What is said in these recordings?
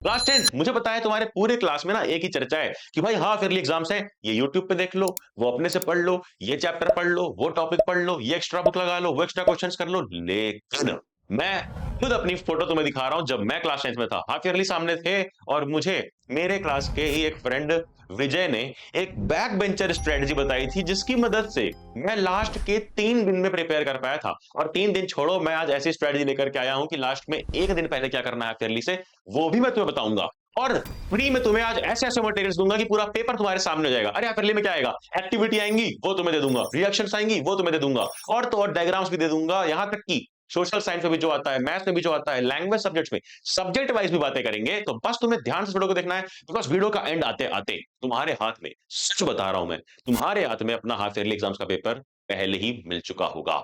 Class 10 मुझे पता है तुम्हारे पूरे क्लास में ना एक ही चर्चा है कि भाई हाफ ईयरली एग्जाम्स हैं, ये यूट्यूब पे देख लो, वो अपने से पढ़ लो, ये चैप्टर पढ़ लो, वो टॉपिक पढ़ लो, ये एक्स्ट्रा बुक लगा लो, वो एक्स्ट्रा क्वेश्चंस कर लो। लेकिन मैं खुद अपनी फोटो तुम्हें दिखा रहा हूं, जब मैं क्लास 10 में था हाफ ईयरली सामने थे, और मुझे मेरे क्लास के ही एक फ्रेंड विजय ने एक बैक बेंचर स्ट्रेटजी बताई थी, जिसकी मदद से मैं लास्ट के 3 दिन में प्रिपेयर कर पाया था। और 3 दिन छोड़ो, मैं आज ऐसी स्ट्रेटजी लेकर के आया हूं कि लास्ट में 1 दिन पहले क्या करना है हाफ ईयरली से, वो भी मैं तुम्हें बताऊंगा। और फ्री में तुम्हें आज ऐसे ऐसे मटेरियल्स दूंगा कि पूरा पेपर तुम्हारे सामने हो जाएगा। अरे यार पहले में क्या आएगा, एक्टिविटी आएंगी वो तुम्हें दे दूंगा, रिएक्शंस आएंगी वो तुम्हें दे दूंगा, और तो और डायग्राम्स भी दे दूंगा, यहां तक कि सोशल साइंस में भी जो आता है, मैथ्स में भी जो आता है, लैंग्वेज सब्जेक्ट्स में सब्जेक्ट वाइज भी बातें करेंगे। तो बस तुम्हें ध्यान से वीडियो को देखना है, बिकॉज वीडियो का एंड आते आते तुम्हारे हाथ में, सच बता रहा हूं मैं, तुम्हारे हाथ में अपना हाफ ईयरली एग्जाम्स का पेपर पहले ही मिल चुका होगा।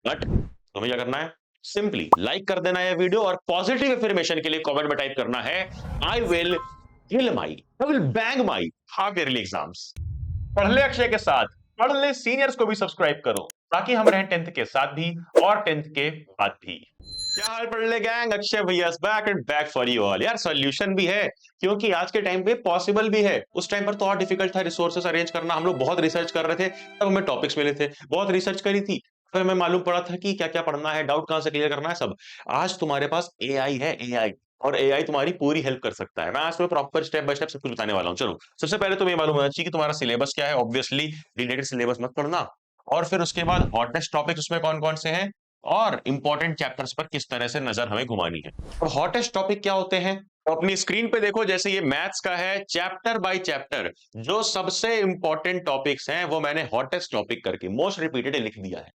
बट तुम्हें क्या करना है, सिंपली लाइक कर देना है वीडियो, और पॉजिटिव इंफॉर्मेशन के लिए कमेंट में टाइप करना है, I will kill my, I will bang my half yearly exams. पढ़ ले अक्षय के साथ, पढ़ ले सीनियर्स को भी सब्सक्राइब करो, ताकि हम रहें 10th के साथ भी और 10th के बाद भी। क्या हाल पढ़ ले गैंग, अक्षय भैया back and back for you all. यार सॉल्यूशन भी है, क्योंकि आज के टाइम पे पॉसिबल भी है। उस टाइम पर तो और डिफिकल्ट था रिसोर्सेस अरेंज करना, हम लोग बहुत रिसर्च कर रहे थे, तब हमें टॉपिक्स मिले थे, बहुत रिसर्च करी थी, फिर हमें मालूम पड़ा था कि क्या क्या पढ़ना है, डाउट कहां से क्लियर करना है सब। आज तुम्हारे पास एआई है, एआई, और एआई तुम्हारी पूरी हेल्प कर सकता है। मैं आज तुम्हें प्रॉपर स्टेप बाय स्टेप सब कुछ बताने वाला हूँ। चलो सबसे पहले तुम्हें ये मालूम होना चाहिए कि तुम्हारा सिलेबस क्या है। ऑब्वियसली रिलेटेड सिलेबस मत पढ़ना। और फिर उसके बाद हॉटेस्ट टॉपिक्स उसमें कौन कौन से हैं, और इंपॉर्टेंट चैप्टर्स पर किस तरह से नजर हमें घुमानी है। और हॉटेस्ट टॉपिक क्या होते हैं, तो अपनी स्क्रीन पे देखो, जैसे ये मैथ्स का है, चैप्टर बाय चैप्टर जो सबसे इंपॉर्टेंट टॉपिक्स हैं वो मैंने हॉटेस्ट टॉपिक करके मोस्ट रिपीटेड लिख दिया है।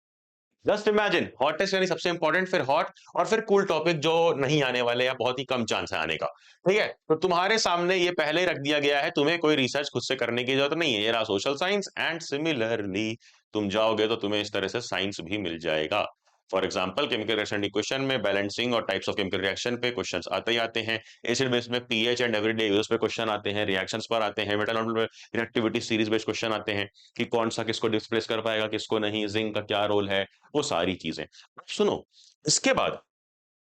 जस्ट इमेजिन, हॉटेस्ट यानी सबसे इंपॉर्टेंट, फिर हॉट, और फिर कूल टॉपिक जो नहीं आने वाले या बहुत ही कम चांस है आने का। ठीक है, तो तुम्हारे सामने ये पहले ही रख दिया गया है, तुम्हें कोई रिसर्च खुद से करने की जरूरत नहीं है। ये रहा सोशल साइंस, एंड सिमिलरली तुम जाओगे तो तुम्हें इस तरह से साइंस भी मिल जाएगा। For example chemical reaction equation में बैलेंसिंग और टाइप्स ऑफ केमिकल रिएक्शन पे क्वेश्चंस आते ही आते हैं। एसिड बेस में पीएच एंड एवरीडे यूज पे क्वेश्चन आते हैं, रिएक्शंस पर आते हैं, metal reactivity series based question आते हैं कि कौन सा किसको डिस्प्लेस कर पाएगा किसको नहीं, जिंक का क्या रोल है, वो सारी चीजें। सुनो, इसके बाद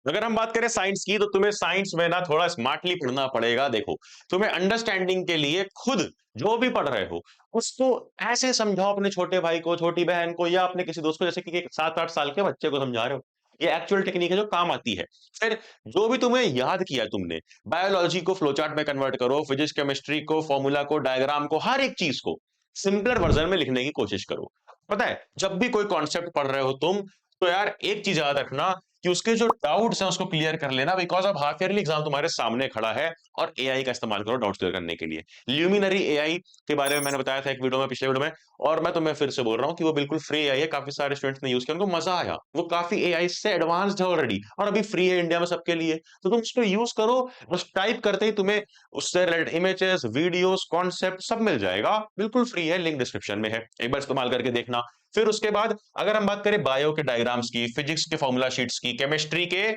अगर हम बात करें साइंस की, तो तुम्हें साइंस में ना थोड़ा स्मार्टली पढ़ना पड़ेगा। देखो, तुम्हें अंडरस्टैंडिंग के लिए खुद जो भी पढ़ रहे हो उसको ऐसे समझाओ, अपने छोटे भाई को, छोटी बहन को, या अपने किसी दोस्त को, जैसे कि एक 7-8 साल के बच्चे को समझा रहे हो। ये एक्चुअल टेक्निक है जो काम आती है। फिर जो भी तुम्हें याद किया तुमने, बायोलॉजी को फ्लोचार्ट में कन्वर्ट करो, फिजिक्स केमिस्ट्री को, फॉर्मूला को, डायग्राम को, हर एक चीज को सिंपलर वर्जन में लिखने की कोशिश करो। पता है, जब भी कोई कॉन्सेप्ट पढ़ रहे हो तुम, तो यार एक चीज याद रखना कि उसके जो डाउट्स हैं उसको क्लियर कर लेना, बिकॉज अब हाफ ईयरली एग्जाम तुम्हारे सामने खड़ा है। और एआई का इस्तेमाल करो डाउट्स क्लियर करने के लिए। ल्यूमिनरी एआई के बारे में मैंने बताया था एक वीडियो में, पिछले वीडियो में, और मैं तुम्हें फिर से बोल रहा हूँ कि वो बिल्कुल फ्री एआई है। काफी सारे स्टूडेंट्स ने यूज किया, उनको मजा आया, वो काफी एआई से एडवांस्ड है ऑलरेडी, और अभी फ्री है इंडिया में सबके लिए। तो तुम उसको यूज करो, बस टाइप करते ही तुम्हें उससे रिलेटेड इमेजेस, वीडियोस, कॉन्सेप्ट सब मिल जाएगा, बिल्कुल फ्री है, लिंक डिस्क्रिप्शन में है, एक बार इस्तेमाल करके देखना। फिर उसके बाद अगर हम बात करें बायो के डायग्राम्स की, फिजिक्स के फॉर्मूला शीट्स की, केमिस्ट्री के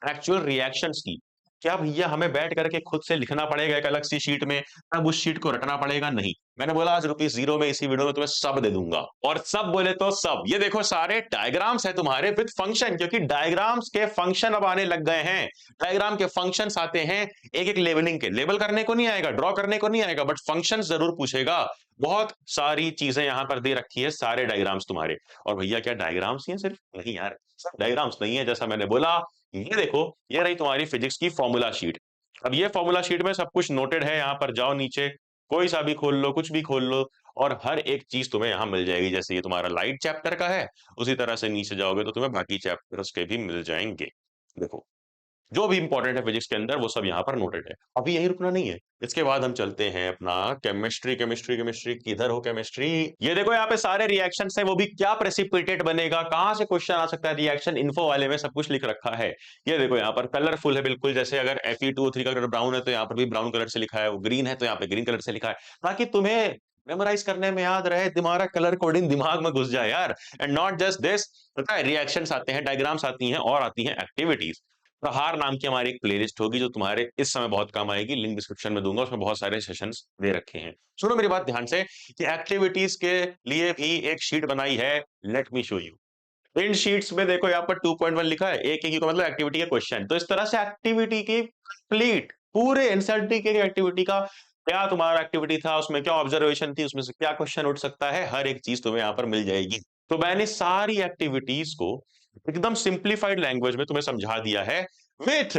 एक्चुअल रिएक्शंस की, क्या भैया हमें बैठ करके खुद से लिखना पड़ेगा एक अलग सी शीट में, तब उस शीट को रटना पड़ेगा? नहीं, मैंने बोला आज ₹0 में इसी वीडियो में तुम्हें सब दे दूंगा। और सब बोले तो सब, ये देखो सारे डायग्राम्स है तुम्हारे विद फंक्शन, क्योंकि डायग्राम्स के फंक्शन अब आने लग गए हैं। डायग्राम के फंक्शंस आते हैं एक एक लेवलिंग के, लेवल करने को नहीं आएगा, ड्रॉ करने को नहीं आएगा, बट फंक्शन जरूर पूछेगा। बहुत सारी चीजें यहां पर दे रखी है, सारे डायग्राम्स तुम्हारे। और भैया क्या डायग्राम्स ही हैं सिर्फ? नहीं यार, सब डायग्राम्स नहीं है, जैसा मैंने बोला। ये देखो, ये रही तुम्हारी फिजिक्स की फॉर्मूला शीट। अब ये फॉर्मूला शीट में सब कुछ नोटेड है, यहाँ पर जाओ नीचे, कोई सा भी खोल लो, कुछ भी खोल लो, और हर एक चीज तुम्हें यहाँ मिल जाएगी। जैसे ये तुम्हारा लाइट चैप्टर का है, उसी तरह से नीचे जाओगे तो तुम्हें बाकी चैप्टर्स के भी मिल जाएंगे। देखो, जो भी इंपॉर्टेंट है फिजिक्स के अंदर वो सब यहाँ पर नोटेड है। अभी यही रुकना नहीं है, इसके बाद हम चलते हैं अपना केमिस्ट्री। केमिस्ट्री केमिस्ट्री किधर हो केमिस्ट्री? ये देखो यहाँ पे सारे रिएक्शंस हैं, वो भी क्या प्रेसिपिटेट बनेगा, कहाँ से क्वेश्चन आ सकता है, रिएक्शन इन्फो वाले में सब कुछ लिख रखा है। ये देखो यहाँ पर कलरफुल है बिल्कुल, जैसे अगर Fe2O3 का कलर ब्राउन है तो यहाँ पर भी ब्राउन कलर से लिखा है, वो ग्रीन है तो यहाँ पे ग्रीन कलर से लिखा है, ताकि तुम्हें मेमोराइज करने में याद रहे, तुम्हारा कलर कोडिंग दिमाग में घुस जाए यार। एंड नॉट जस्ट दिस, पता है रिएक्शंस आते हैं, डायग्राम्स आती हैं, और आती हैं एक्टिविटीज। प्रहार नाम की हमारी एक प्लेलिस्ट होगी जो तुम्हारे इस समय बहुत काम आएगी, लिंक डिस्क्रिप्शन में दूंगा, उसमें बहुत सारे सेशंस दे रखे हैं। सुनो मेरी बात ध्यान से, कि एक्टिविटीज के लिए भी एक शीट बनाई है, let me show you. In sheets में देखो यहाँ पर 2.1 लिखा है, एक एक का मतलब एक्टिविटी का क्वेश्चन। तो इस तरह से एक्टिविटी की कंप्लीट पूरे एनसीईआरटी के एक्टिविटी का क्या तुम्हारा एक्टिविटी था, उसमें क्या ऑब्जर्वेशन थी, उसमें से क्या क्वेश्चन उठ सकता है, हर एक चीज तुम्हें यहाँ पर मिल जाएगी। तो मैंने सारी एक्टिविटीज को एकदम सिंप्लीफाइड लैंग्वेज में तुम्हें समझा दिया है, विथ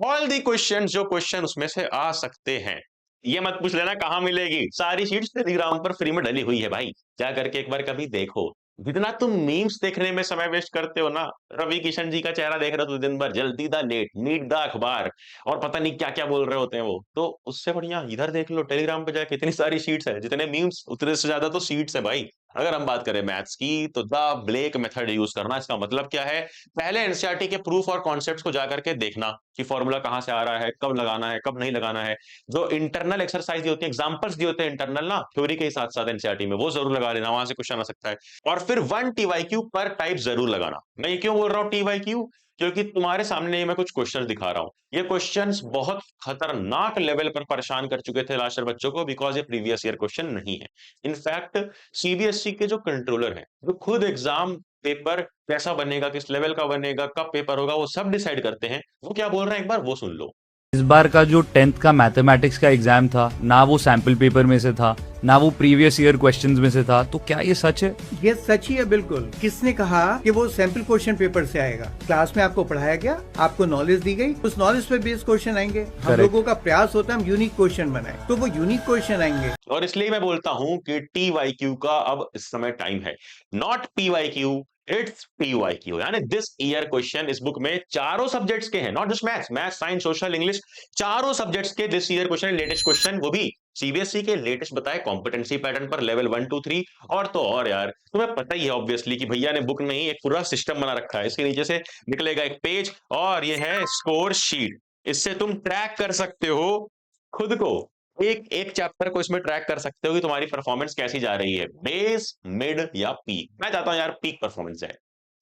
ऑल दी क्वेश्चन, जो क्वेश्चन उसमें से आ सकते हैं। ये मत पूछ लेना कहाँ मिलेगी, सारी शीट्स टेलीग्राम पर फ्री में डली हुई है भाई, जा करके एक बार कभी देखो। जितना तुम मीम्स देखने में समय वेस्ट करते हो ना, रवि किशन जी का चेहरा देख रहे हो तो दिन भर जल्दी द नेट, नीट द अखबार, और पता नहीं क्या क्या बोल रहे होते हैं वो, तो उससे बढ़िया इधर देख लो, टेलीग्राम पे जाके कितनी सारी शीट्स है, जितने मीम्स उतने से ज्यादा तो शीट्स है भाई। अगर हम बात करें मैथ्स की, तो द ब्लेक मेथड यूज करना, इसका मतलब क्या है, पहले एनसीईआरटी के प्रूफ और कॉन्सेप्ट्स को जाकर के देखना कि फॉर्मूला कहाँ से आ रहा है, कब लगाना है, कब नहीं लगाना है। जो इंटरनल एक्सरसाइज दी होती है, एग्जांपल्स दिए होते हैं इंटरनल ना, थ्योरी के साथ साथ एनसीईआरटी में, वो जरूर लगा लेना, वहां से क्वेश्चन आ सकता है। और फिर 1 टीवाईक्यू पर टाइप जरूर लगाना। मैं ये क्यों बोल रहा हूँ टीवाईक्यू, क्योंकि तुम्हारे सामने मैं कुछ क्वेश्चन दिखा रहा हूँ, ये क्वेश्चंस बहुत खतरनाक लेवल पर परेशान कर चुके थे लास्ट ईयर बच्चों को, बिकॉज ये प्रीवियस ईयर क्वेश्चन नहीं है। इनफैक्ट सीबीएसई के जो कंट्रोलर हैं, जो खुद एग्जाम पेपर कैसा बनेगा, किस लेवल का बनेगा, कब पेपर होगा, वो सब डिसाइड करते हैं, वो क्या बोल रहे हैं एक बार वो सुन लो। इस बार का जो 10th का मैथमेटिक्स का एग्जाम था ना, वो सैंपल पेपर में से था ना वो प्रीवियस ईयर क्वेश्चंस में से था, तो क्या ये सच है? ये सच ही है बिल्कुल। किसने कहा कि वो सैंपल क्वेश्चन पेपर से आएगा? क्लास में आपको पढ़ाया गया, आपको नॉलेज दी गई, उस नॉलेज पे बेस्ड क्वेश्चन आएंगे। हम लोगों का प्रयास होता है हम यूनिक क्वेश्चन बनाए, तो वो यूनिक क्वेश्चन आएंगे। और इसलिए मैं बोलता हूं कि टीवाईक्यू का अब इस समय टाइम है, नॉट पीवाईक्यू, इट्स पीवाईक्यू। यानी दिस ईयर क्वेश्चन इस बुक में चारों सब्जेक्ट्स के हैं, not just maths, maths science social English, चारों सब्जेक्ट्स के this year question, latest question, वो भी सीबीएसई के लेटेस्ट बताए कॉम्पिटेंसी पैटर्न पर, लेवल 1 2 3। और तो और यार, तुम्हें पता ही है ऑब्वियसली कि भैया ने बुक में ही एक पूरा सिस्टम बना रखा है, इसके नीचे से निकलेगा एक पेज, और ये है स्कोर शीट। इससे तुम ट्रैक कर सकते हो खुद को, एक एक चैप्टर को इसमें ट्रैक कर सकते हो कि तुम्हारी परफॉर्मेंस कैसी जा रही है, बेस, मिड या पीक। मैं चाहता हूं यार पीक परफॉर्मेंस जाए,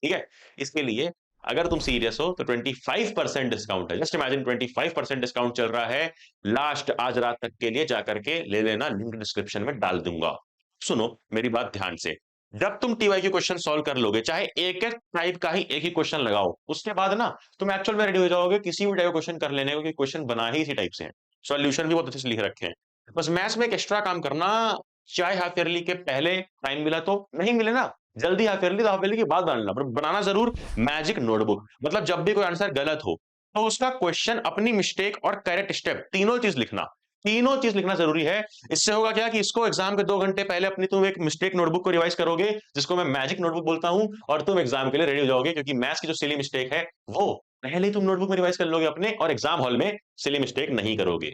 ठीक है। इसके लिए अगर तुम सीरियस हो तो 25% डिस्काउंट है, जस्ट इमेजिन 25% डिस्काउंट चल रहा है, लास्ट आज रात तक के लिए, जाकर के ले लेना, लिंक डिस्क्रिप्शन में डाल दूंगा। सुनो मेरी बात ध्यान से, जब तुम टीवाई के क्वेश्चन सॉल्व कर लोगे, चाहे एक एक टाइप का ही एक ही क्वेश्चन लगाओ, उसके बाद ना तुम एक्चुअल में रेडी हो जाओगे किसी भी टाइप का क्वेश्चन कर लेने को, क्योंकि क्वेश्चन बना ही इसी टाइप से हैं, सॉल्यूशन भी बहुत अच्छे से लिख रखे हैं। बस मैथ्स में एक एक्स्ट्रा काम करना, चाहे हाफ ईयरली के पहले टाइम मिला तो, नहीं मिले ना जल्दी हाफ ईयरली, तो हाफ ईयरली के बाद बनाना, पर बनाना जरूर मैजिक नोटबुक। मतलब जब भी कोई आंसर गलत हो, तो उसका क्वेश्चन, अपनी मिस्टेक और करेक्ट स्टेप, तीनों चीज लिखना, तीनों चीज लिखना जरूरी है। इससे होगा क्या कि इसको एग्जाम के 2 घंटे पहले अपनी तुम एक मिस्टेक नोटबुक को रिवाइज करोगे, जिसको मैं मैजिक नोटबुक बोलता हूं, और तुम एग्जाम के लिए रेडी हो जाओगे, क्योंकि मैथ्स की जो सिली मिस्टेक है वो पहले ही तुम नोटबुक में रिवाइज कर लोगे अपने, और एग्जाम हॉल में सिली मिस्टेक नहीं करोगे।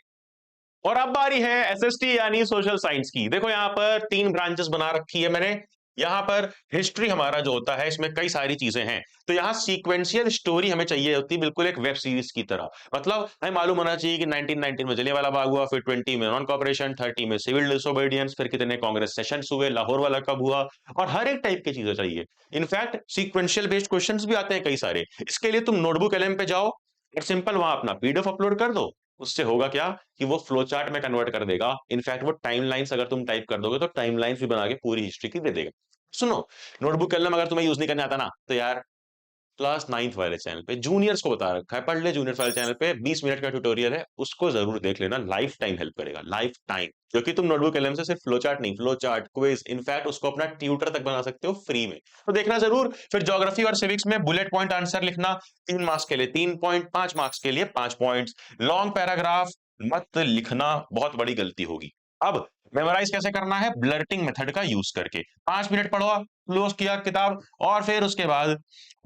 और अब बारी है एसएसटी यानी सोशल साइंस की। देखो यहाँ पर 3 ब्रांचेस बना रखी है मैंने। यहाँ पर हिस्ट्री हमारा जो होता है, इसमें कई सारी चीजें हैं, तो यहाँ सीक्वेंशियल स्टोरी हमें चाहिए होती है, बिल्कुल एक वेब सीरीज की तरह। मतलब हमें मालूम होना चाहिए कि 1919 में जलियांवाला बाग हुआ, फिर 20 में नॉन कॉपरेशन, 30 में सिविल डिसोबीडियंस, फिर कितने कांग्रेस सेशंस हुए, लाहौर वाला कब हुआ, और हर एक टाइप की चीजें चाहिए। इनफैक्ट सीक्वेंशियल बेस्ड क्वेश्चंस भी आते हैं कई सारे। इसके लिए तुम नोटबुक एलएम पे जाओ और सिंपल वहां अपना पीडीएफ अपलोड कर दो। उससे होगा क्या कि वो फ्लो चार्ट में कन्वर्ट कर देगा। इनफैक्ट वो टाइमलाइंस अगर तुम टाइप कर दोगे तो टाइमलाइंस भी बना के पूरी हिस्ट्री की दे देगा। सुनो, नोटबुक कलम अगर तुम्हें यूज नहीं करने आता ना, तो यार क्लास 9th वाले चैनल पे जूनियर्स को बता रखा है, पढ़ ले, जूनियर्स वाले चैनल पे 20 मिनट का ट्यूटोरियल है, उसको जरूर देख लेना, लाइफ टाइम हेल्प करेगा, लाइफ टाइम। क्योंकि तुम नोटबुक एलएम से सिर्फ फ्लो चार्ट नहीं, फ्लो चार्ट, क्विज, इनफैक्ट उसको अपना ट्यूटर तक बना सकते हो फ्री में, तो देखना जरूर। फिर ज्योग्राफी और सिविक्स में बुलेट पॉइंट आंसर लिखना, 3 मार्क्स के लिए 3 पॉइंट, 5 मार्क्स के लिए 5 पॉइंट्स। लॉन्ग पैराग्राफ मत लिखना, बहुत बड़ी गलती होगी। अब मेमोराइज कैसे करना है, ब्लर्टिंग मेथड का यूज करके। 5 मिनट पढ़ो, क्लोज किया किताब, और फिर उसके बाद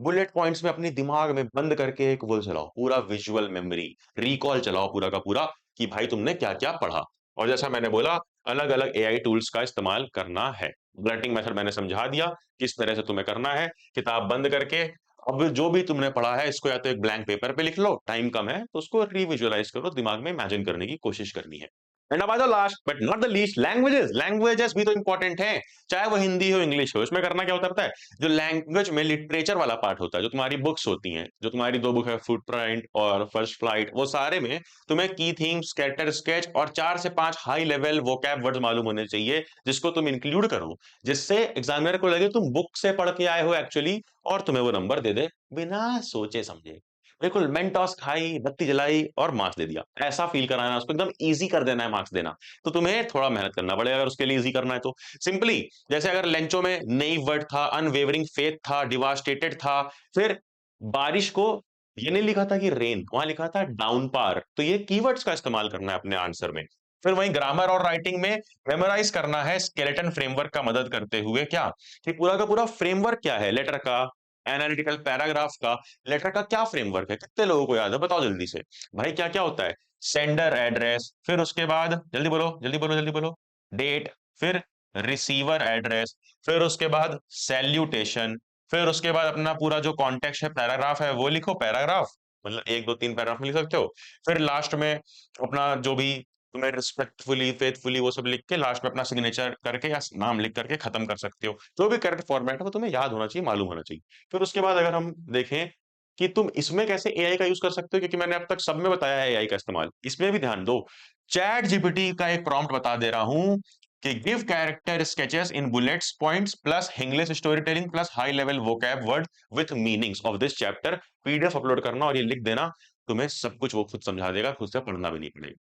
बुलेट पॉइंट्स में अपने दिमाग में बंद करके एक वो चलाओ, पूरा विजुअल मेमोरी रिकॉल चलाओ पूरा का पूरा, कि भाई तुमने क्या क्या पढ़ा। और जैसा मैंने बोला, अलग अलग एआई टूल्स का इस्तेमाल करना है। ब्लर्टिंग मेथड मैंने समझा दिया किस तरह से तुम्हें करना है, किताब बंद करके। अब जो भी तुमने पढ़ा है, इसको या तो एक ब्लैंक पेपर पे लिख लो, टाइम कम है तो उसको रिविजुअलाइज करो, दिमाग में इमेजिन करने की कोशिश करनी है। एंड अब the last but not the least, languages. Languages भी तो इंपॉर्टेंट है, चाहे वो हिंदी हो इंग्लिश हो। इसमें करना क्या होता है पता है, जो लैंग्वेज में लिटरेचर वाला पार्ट होता है, जो तुम्हारी बुक्स होती हैं, जो तुम्हारी 2 बुक है, फुटप्रिंट और फर्स्ट फ्लाइट, वो सारे में तुम्हें की थीम, स्कैटर स्केच और 4 से 5 हाई लेवल वोकैब वर्ड्स मालूम होने चाहिए, जिसको तुम इंक्लूड करो, जिससे एग्जामिनर को लगे तुम बुक से पढ़ के आए हो एक्चुअली, और तुम्हें वो नंबर दे दे बिना सोचे समझे। बिल्कुल मेंटोस खाई, बत्ती जलाई और मार्क्स दे दिया। ऐसा फील कराना है उसको, एकदम ईज़ी कर देना है मार्क्स देना। तो तुम्हें थोड़ा मेहनत करना पड़ेगा अगर उसके लिए ईज़ी करना है तो। सिंपली जैसे अगर लेंचो में नेइव वर्ड था, अनवेवरिंग फेथ था, डिवास्टेटेड था, फिर बारिश को ये नहीं लिखा था कि रेन, वहाँ लिखा था डाउनपार। तो ये कीवर्ड्स का इस्तेमाल करना है अपने आंसर में। फिर वहीं ग्रामर और राइटिंग में मेमोराइज़ करना है स्केलेटन फ्रेमवर्क का मदद करते हुए क्या? कि पूरा का पूरा फ्रेमवर्क क्या है लेटर का, एनालिटिकल पैराग्राफ का, लेटर का क्या फ्रेमवर्क है? कितने लोगों को याद है? बताओ जल्दी से। भाई क्या-क्या होता है? सेंडर एड्रेस, फिर उसके बाद जल्दी बोलो, जल्दी बोलो, जल्दी बोलो। डेट, फिर रिसीवर एड्रेस, फिर उसके बाद सैल्यूटेशन, फिर उसके बाद अपना पूरा जो कॉन्टेक्स्ट है, पैराग्राफ है, वो लिखो पैराग्राफ, मतलब 1, 2, 3 पैराग्राफ में लिख सकते हो। फिर लास्ट में अपना जो भी तुम्हें रिस्पेक्टफुली, फेथफुली वो सब लिख के लास्ट में अपना सिग्नेचर करके या नाम लिख करके खत्म कर सकते हो। जो भी करेक्ट फॉर्मेट है वो तुम्हें याद होना चाहिए, मालूम होना चाहिए। फिर उसके बाद अगर हम देखें कि तुम इसमें कैसे एआई का यूज कर सकते हो, क्योंकि मैंने अब तक सब में बताया है एआई का इस्तेमाल, इसमें भी ध्यान दो। चैट जीपीटी का एक प्रॉम्प्ट बता दे रहा हूं कि give character sketches in bullets points plus English story telling plus high level vocab word with meanings of this chapter. PDF upload करना और ये लिख देना, तुम्हें सब कुछ वो खुद समझा देगा, खुद से पढ़ना भी नहीं पड़ेगा।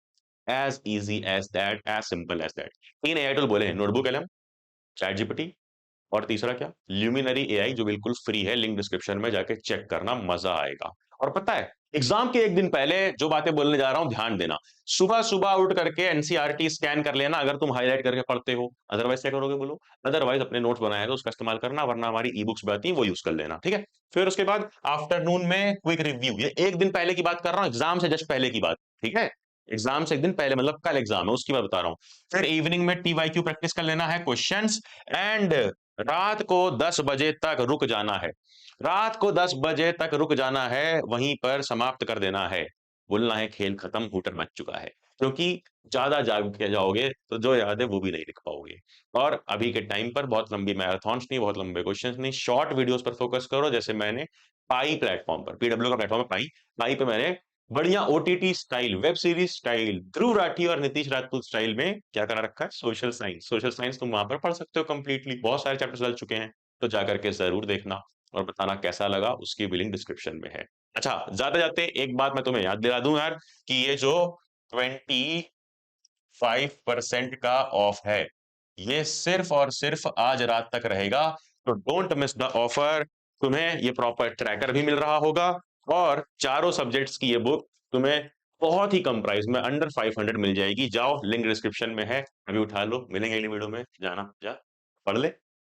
As easy as that, as simple as that. 3 AI tool बोले हैं, नोटबुक एलएम, चैट जीपीटी और तीसरा क्या, ल्यूमिनरी एआई, जो बिल्कुल फ्री है, लिंक डिस्क्रिप्शन में जाके चेक करना, मजा आएगा। और पता है एग्जाम के एक दिन पहले जो बातें बोलने जा रहा हूं ध्यान देना। सुबह सुबह उठ करके एनसीईआरटी स्कैन कर लेना अगर तुम हाईलाइट करके पढ़ते हो, अदरवाइज क्या करोगे बोलो? अदरवाइज अपने नोट्स बनाए तो उसका इस्तेमाल करना, वरना हमारी ई बुक्स भी आती है वो यूज कर लेना, ठीक है। फिर उसके बाद आफ्टरनून में क्विक रिव्यू, ये एक दिन पहले की बात कर रहा हूँ, एग्जाम से जस्ट पहले की बात, ठीक है। एग्जाम से एक दिन पहले मतलब कल एग्जाम है उसकी बात बता रहा हूँ। फिर इवनिंग में टीवाईक्यू प्रैक्टिस कर लेना है, क्वेश्चंस। एंड रात को 10 बजे तक रुक जाना है। रात को 10 बजे तक रुक जाना है, वहीं पर समाप्त कर देना है। बोलना है खेल खत्म, हूटर मच चुका है। क्योंकि ज्यादा जाग के जाओगे तो जो याद है वो भी नहीं लिख पाओगे। और अभी के टाइम पर बहुत लंबी मैराथन्स नहीं, बहुत लंबे क्वेश्चंस नहीं, शॉर्ट वीडियोस पर फोकस करो। जैसे मैंने पाई प्लेटफॉर्म पर, पीडब्ल्यू का प्लेटफॉर्म है पाई, पाई पे मैंने बढ़िया OTT style, web series style, Dhruv Rathee और नीतीश राजपूत स्टाइल में क्या करा रखा है, सोशल साइंस। सोशल साइंस तुम वहां पर पढ़ सकते हो कंप्लीटली, बहुत सारे चैप्टर्स डल चुके हैं। तो जाकर के जरूर देखना और बताना कैसा लगा, उसकी भी लिंक डिस्क्रिप्शन में है। अच्छा, जाते जाते एक बात मैं तुम्हें याद दिला दूं यार, कि ये जो 25% का ऑफ है, ये सिर्फ और सिर्फ आज रात तक रहेगा। तो डोंट मिस द ऑफर। तुम्हें ये प्रॉपर ट्रैकर भी मिल रहा होगा और चारों सब्जेक्ट्स की ये बुक तुम्हें बहुत ही कम प्राइस में, अंडर 500 मिल जाएगी। जाओ, लिंक डिस्क्रिप्शन में है, अभी उठा लो। मिलेंगे अगली वीडियो में, जाना जा पढ़ ले।